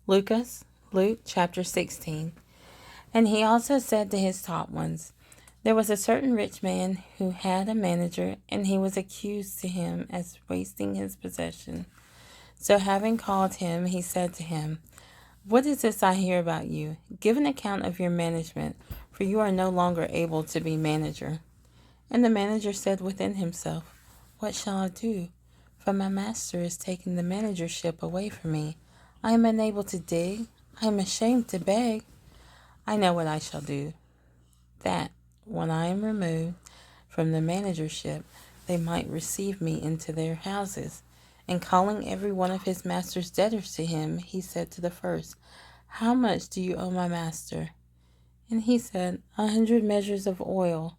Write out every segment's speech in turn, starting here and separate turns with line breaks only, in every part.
Luqas, Luke chapter 16. And he also said to his taught ones, There was a certain rich man who had a manager, and he was accused to him as wasting his possession. So having called him, he said to him, What is this I hear about you? Give an account of your management, for you are no longer able to be manager. And the manager said within himself, What shall I do? For my master is taking the managership away from me. I am unable to dig. I am ashamed to beg. I know what I shall do, that when I am removed from the managership, they might receive me into their houses. And calling every one of his master's debtors to him, he said to the first, How much do you owe my master? And he said, 100 measures of oil.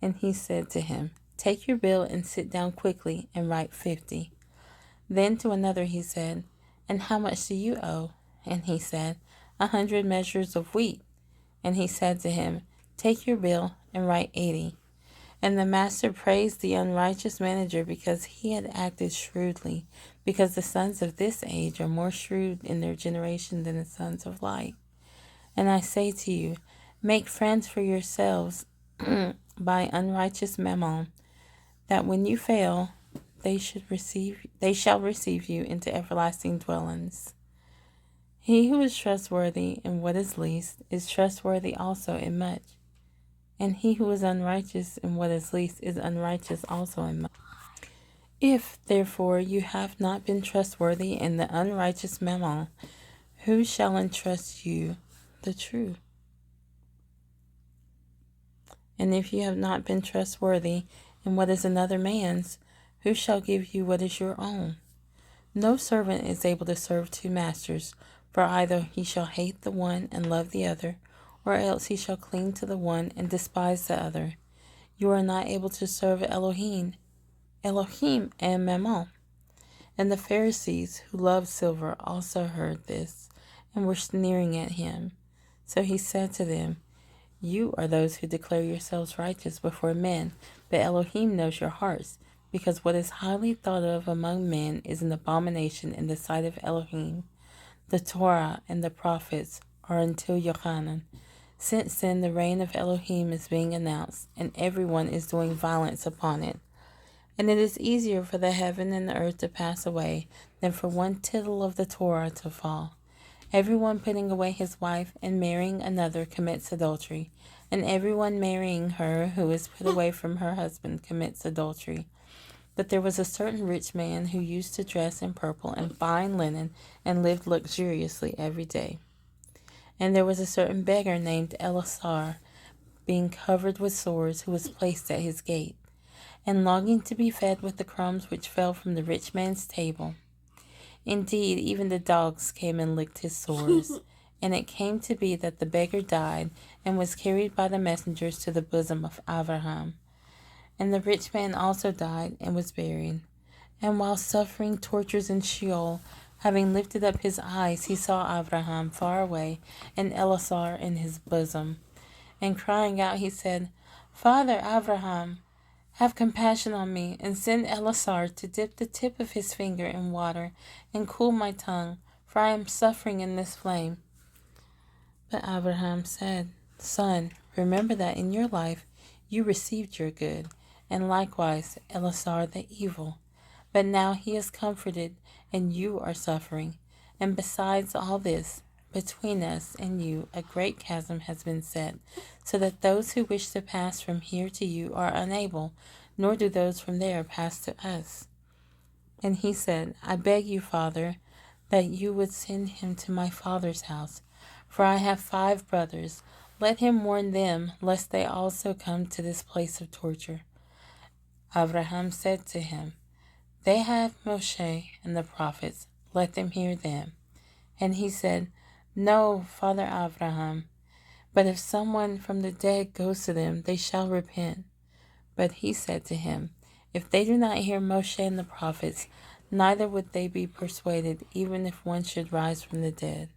And he said to him, Take your bill and sit down quickly and write 50. Then to another he said, And how much do you owe? And he said, 100 measures of wheat. And he said to him, Take your bill and write 80. And the master praised the unrighteous manager because he had acted shrewdly, because the sons of this age are more shrewd in their generation than the sons of light. And I say to you, make friends for yourselves by unrighteous mammon, that when you fail, they shall receive you into everlasting dwellings. He who is trustworthy in what is least is trustworthy also in much, and he who is unrighteous in what is least is unrighteous also in much. If, therefore, you have not been trustworthy in the unrighteous mammon, who shall entrust you the true? And if you have not been trustworthy in what is another man's, who shall give you what is your own? No servant is able to serve two masters, for either he shall hate the one and love the other, or else he shall cling to the one and despise the other. You are not able to serve Elohim and Mammon. And the Pharisees, who loved silver, also heard this, and were sneering at him. So he said to them, You are those who declare yourselves righteous before men, but Elohim knows your hearts, because what is highly thought of among men is an abomination in the sight of Elohim. The Torah and the prophets are until Yochanan. Since then the reign of Elohim is being announced, and everyone is doing violence upon it. And it is easier for the heaven and the earth to pass away than for one tittle of the Torah to fall. Everyone putting away his wife and marrying another commits adultery, and everyone marrying her who is put away from her husband commits adultery. But there was a certain rich man who used to dress in purple and fine linen and lived luxuriously every day. And there was a certain beggar named Eleazar, being covered with sores, who was placed at his gate, and longing to be fed with the crumbs which fell from the rich man's table. Indeed, even the dogs came and licked his sores. And it came to be that the beggar died and was carried by the messengers to the bosom of Abraham. And the rich man also died and was buried. And while suffering tortures in Sheol, having lifted up his eyes, he saw Abraham far away and Eleazar in his bosom. And crying out, he said, Father Abraham, have compassion on me, and send Eleazar to dip the tip of his finger in water and cool my tongue, for I am suffering in this flame. But Abraham said, Son, remember that in your life you received your good, and likewise Eleazar the evil. But now he is comforted, and you are suffering. And besides all this, between us and you a great chasm has been set, so that those who wish to pass from here to you are unable, nor do those from there pass to us. And he said, I beg you, Father, that you would send him to my father's house, for I have 5 brothers. Let him warn them, lest they also come to this place of torture. Abraham said to him, They have Moshe and the prophets. Let them hear them. And he said, No, Father Abraham, but if someone from the dead goes to them, they shall repent. But he said to him, If they do not hear Moshe and the prophets, neither would they be persuaded, even if one should rise from the dead.